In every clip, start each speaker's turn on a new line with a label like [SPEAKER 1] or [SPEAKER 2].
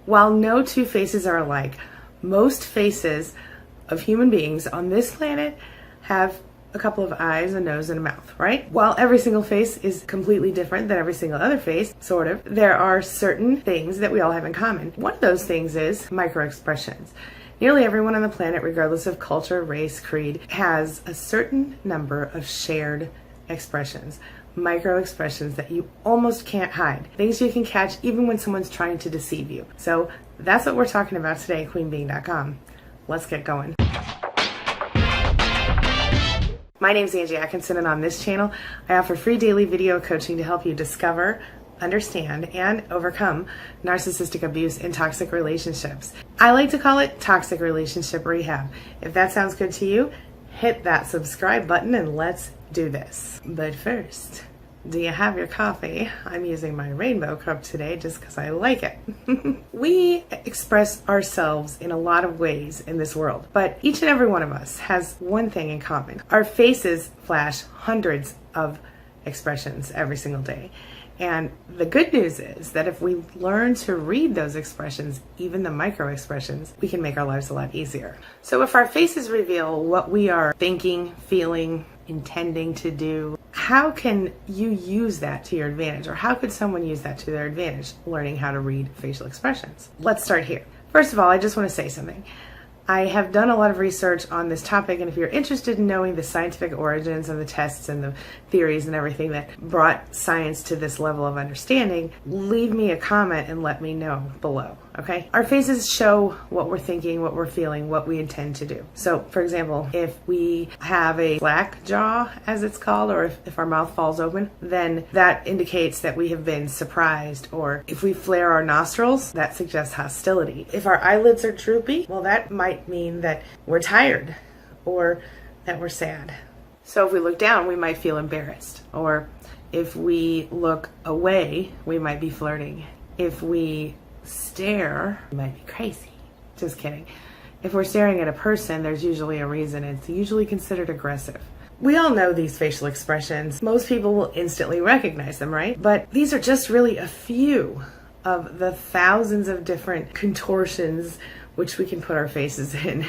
[SPEAKER 1] While no two faces are alike, most faces of human beings on this planet have a couple of eyes, a nose, and a mouth, right? While every single face is completely different than every single other face, sort of, there are certain things that we all have in common. One of those things is microexpressions. Nearly everyone on the planet, regardless of culture, race, creed, has a certain number of shared expressions. Microexpressions that you almost can't hide. Things you can catch even when someone's trying to deceive you. So that's what we're talking about today at queenbeing.com. Let's get going. My name's Angie Atkinson, and on this channel, I offer free daily video coaching to help you discover, understand, and overcome narcissistic abuse in toxic relationships. I like to call it toxic relationship rehab. If that sounds good to you, hit that subscribe button and let's do this. But first, do you have your coffee? I'm using my rainbow cup today just because I like it. We express ourselves in a lot of ways in this world, but each and every one of us has one thing in common. Our faces flash hundreds of expressions every single day. And the good news is that if we learn to read those expressions, even the micro expressions, we can make our lives a lot easier. So if our faces reveal what we are thinking, feeling, intending to do, how can you use that to your advantage? Or how could someone use that to their advantage, learning how to read facial expressions? Let's start here. First of all, I just want to say something. I have done a lot of research on this topic, and if you're interested in knowing the scientific origins and the tests and the theories and everything that brought science to this level of understanding, leave me a comment and let me know below, okay? Our faces show what we're thinking, what we're feeling, what we intend to do. So, for example, if we have a slack jaw, as it's called, or if our mouth falls open, then that indicates that we have been surprised. Or if we flare our nostrils, that suggests hostility. If our eyelids are droopy, well, that might mean that we're tired or that we're sad. So if we look down, we might feel embarrassed. Or if we look away, we might be flirting. If we stare, we might be crazy. Just kidding. If we're staring at a person, there's usually a reason. It's usually considered aggressive. We all know these facial expressions. Most people will instantly recognize them, right? But these are just really a few of the thousands of different contortions which we can put our faces in,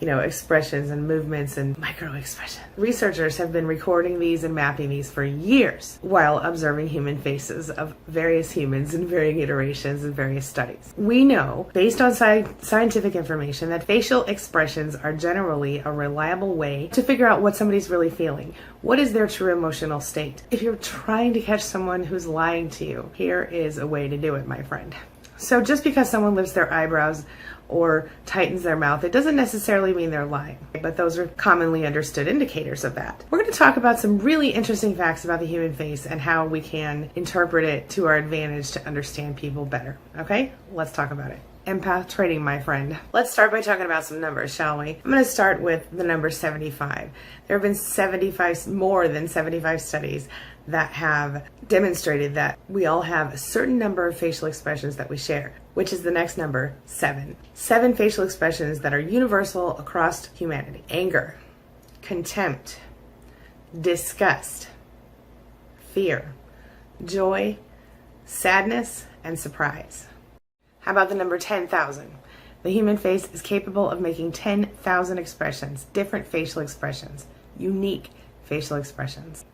[SPEAKER 1] expressions and movements and micro expressions. Researchers have been recording these and mapping these for years while observing human faces of various humans in varying iterations and various studies. We know, based on scientific information, that facial expressions are generally a reliable way to figure out what somebody's really feeling. What is their true emotional state? If you're trying to catch someone who's lying to you, here is a way to do it, my friend. So just because someone lifts their eyebrows or tightens their mouth, it doesn't necessarily mean they're lying, but those are commonly understood indicators of that. We're going to talk about some really interesting facts about the human face and how we can interpret it to our advantage to understand people better. Okay, let's talk about it. Empath trading, my friend. Let's start by talking about some numbers, shall we? I'm going to start with the number 75. There have been more than 75 studies that have demonstrated that we all have a certain number of facial expressions that we share, which is the next number, 7. 7 facial expressions that are universal across humanity. Anger, contempt, disgust, fear, joy, sadness, and surprise. How about the number 10,000? The human face is capable of making 10,000 expressions, different facial expressions, unique facial expressions.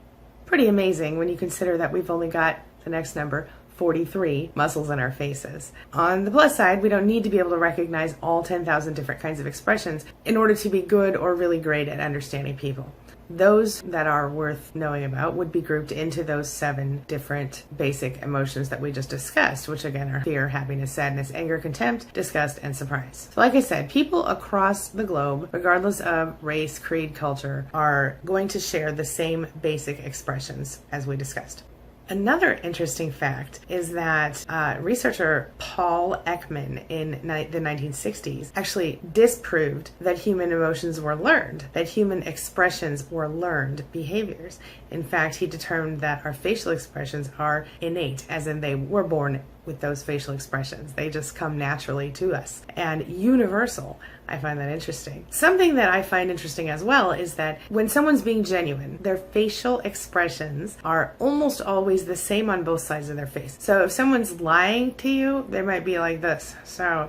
[SPEAKER 1] Pretty amazing when you consider that we've only got the next number, 43, muscles in our faces. On the plus side, we don't need to be able to recognize all 10,000 different kinds of expressions in order to be good or really great at understanding people. Those that are worth knowing about would be grouped into those 7 different basic emotions that we just discussed, which again are fear, happiness, sadness, anger, contempt, disgust, and surprise. So like I said, people across the globe, regardless of race, creed, culture, are going to share the same basic expressions as we discussed. Another interesting fact is that researcher Paul Ekman in the 1960s actually disproved that human emotions were learned, that human expressions were learned behaviors. In fact, he determined that our facial expressions are innate, as in they were born with those facial expressions. They just come naturally to us and universal. I find that interesting. Something that I find interesting as well is that when someone's being genuine, their facial expressions are almost always the same on both sides of their face. So if someone's lying to you, they might be like this. So,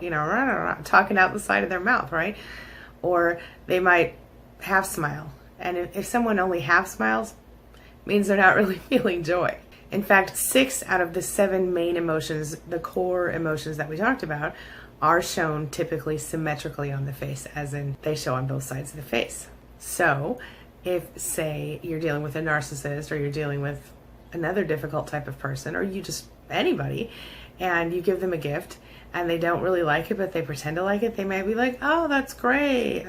[SPEAKER 1] talking out the side of their mouth, right? Or they might half smile. And if someone only half smiles, it means they're not really feeling joy. In fact, 6 out of the 7 main emotions, the core emotions that we talked about, are shown typically symmetrically on the face, as in they show on both sides of the face. So if, say, you're dealing with a narcissist, or you're dealing with another difficult type of person, or you just anybody, and you give them a gift and they don't really like it, but they pretend to like it, they might be like, oh, that's great,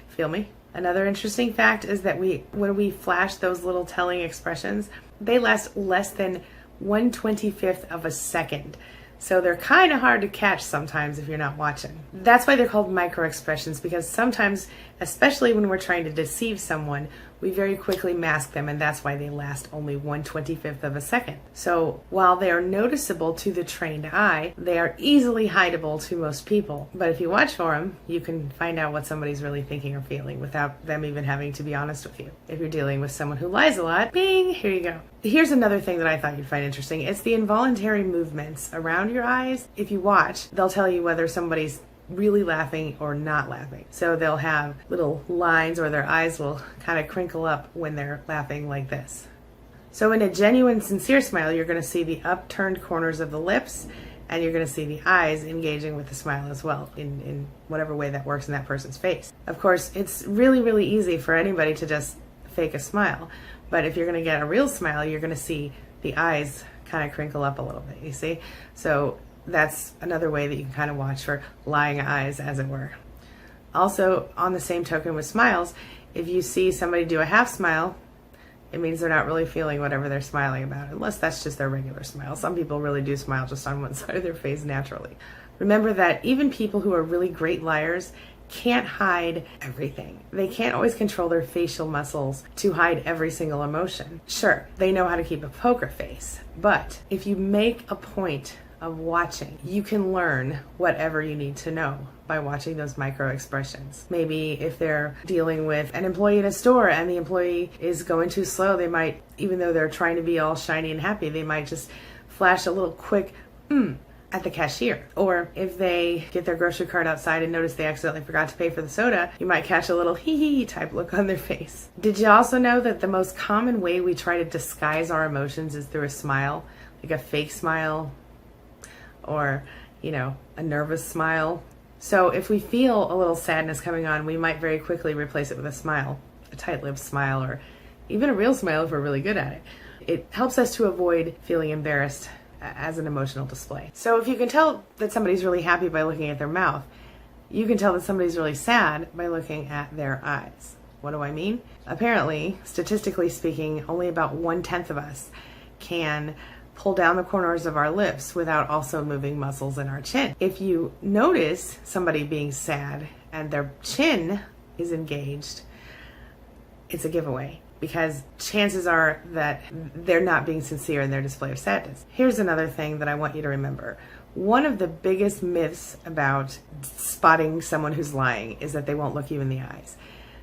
[SPEAKER 1] Feel me? Another interesting fact is that when we flash those little telling expressions, they last less than 1/25th of a second. So they're kind of hard to catch sometimes if you're not watching. That's why they're called microexpressions, because sometimes, especially when we're trying to deceive someone, we very quickly mask them, and that's why they last only 1/25th of a second. So while they are noticeable to the trained eye, they are easily hideable to most people. But if you watch for them, you can find out what somebody's really thinking or feeling without them even having to be honest with you. If you're dealing with someone who lies a lot, bing, here you go. Here's another thing that I thought you'd find interesting. It's the involuntary movements around your eyes. If you watch, they'll tell you whether somebody's really laughing or not laughing. So they'll have little lines, or their eyes will kind of crinkle up when they're laughing like this. So in a genuine, sincere smile, you're going to see the upturned corners of the lips, and you're going to see the eyes engaging with the smile as well, in whatever way that works in that person's face. Of course, it's really, really easy for anybody to just fake a smile. But if you're going to get a real smile, you're going to see the eyes kind of crinkle up a little bit, you see? So that's another way that you can kind of watch for lying eyes, as it were. Also, on the same token with smiles, if you see somebody do a half smile, it means they're not really feeling whatever they're smiling about, unless that's just their regular smile. Some people really do smile just on one side of their face naturally. Remember that even people who are really great liars can't hide everything. They can't always control their facial muscles to hide every single emotion. Sure, they know how to keep a poker face, but if you make a point of watching, you can learn whatever you need to know by watching those micro expressions. Maybe if they're dealing with an employee in a store and the employee is going too slow, they might, even though they're trying to be all shiny and happy, they might just flash a little quick at the cashier. Or if they get their grocery cart outside and notice they accidentally forgot to pay for the soda, you might catch a little hee-hee type look on their face. Did you also know that the most common way we try to disguise our emotions is through a smile, like a fake smile, or, a nervous smile? So if we feel a little sadness coming on, we might very quickly replace it with a smile, a tight-lipped smile, or even a real smile if we're really good at it. It helps us to avoid feeling embarrassed as an emotional display. So if you can tell that somebody's really happy by looking at their mouth, you can tell that somebody's really sad by looking at their eyes. What do I mean? Apparently, statistically speaking, only about 1/10 of us can pull down the corners of our lips without also moving muscles in our chin. If you notice somebody being sad and their chin is engaged, it's a giveaway, because chances are that they're not being sincere in their display of sadness. Here's another thing that I want you to remember. One of the biggest myths about spotting someone who's lying is that they won't look you in the eyes.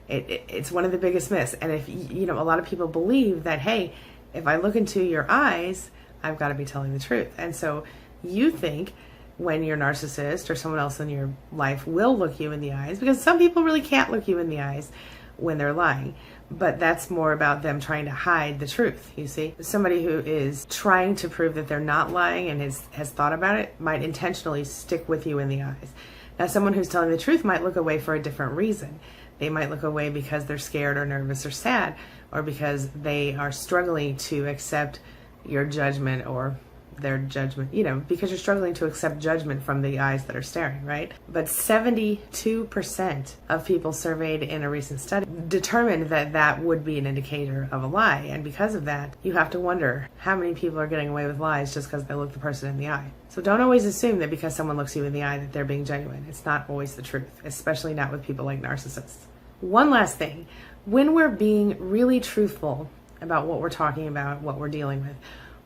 [SPEAKER 1] It's one of the biggest myths. And if, a lot of people believe that, hey, if I look into your eyes, I've got to be telling the truth. And so you think when your narcissist or someone else in your life will look you in the eyes, because some people really can't look you in the eyes when they're lying, but that's more about them trying to hide the truth, you see. Somebody who is trying to prove that they're not lying and has thought about it might intentionally stick with you in the eyes. Now, someone who's telling the truth might look away for a different reason. They might look away because they're scared or nervous or sad, or because they are struggling to accept your judgment or their judgment, because you're struggling to accept judgment from the eyes that are staring, right? But 72% of people surveyed in a recent study determined that that would be an indicator of a lie. And because of that, you have to wonder how many people are getting away with lies just because they look the person in the eye. So don't always assume that because someone looks you in the eye that they're being genuine. It's not always the truth, especially not with people like narcissists. One last thing, when we're being really truthful about what we're talking about, what we're dealing with,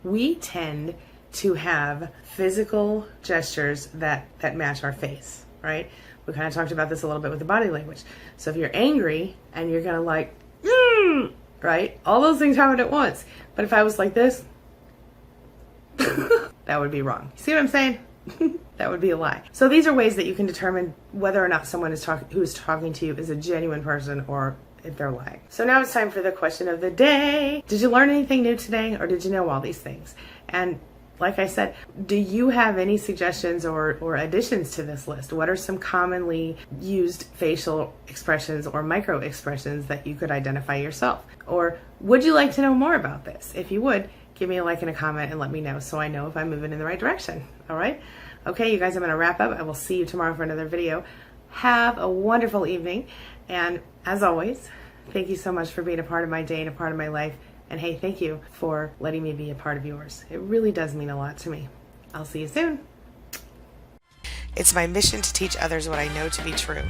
[SPEAKER 1] we tend to have physical gestures that match our face, right? We kind of talked about this a little bit with the body language. So if you're angry and you're gonna like, right? All those things happen at once. But if I was like this, that would be wrong. See what I'm saying? That would be a lie. So these are ways that you can determine whether or not someone who is talking to you is a genuine person or if they're lying. So now it's time for the question of the day. Did you learn anything new today, or did you know all these things? And like I said, do you have any suggestions or additions to this list? What are some commonly used facial expressions or micro expressions that you could identify yourself? Or would you like to know more about this? If you would, give me a like and a comment and let me know so I know if I'm moving in the right direction. All right? Okay, you guys, I'm going to wrap up. I will see you tomorrow for another video. Have a wonderful evening. And as always, thank you so much for being a part of my day and a part of my life. And hey, thank you for letting me be a part of yours. It really does mean a lot to me. I'll see you soon. It's my mission to teach others what I know to be true.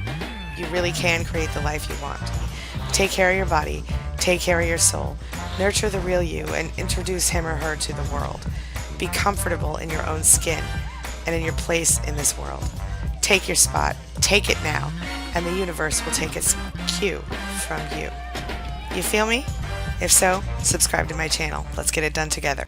[SPEAKER 1] You really can create the life you want. Take care of your body. Take care of your soul. Nurture the real you and introduce him or her to the world. Be comfortable in your own skin and in your place in this world. Take your spot. Take it now. And the universe will take its cue from you. You feel me? If so, subscribe to my channel. Let's get it done together.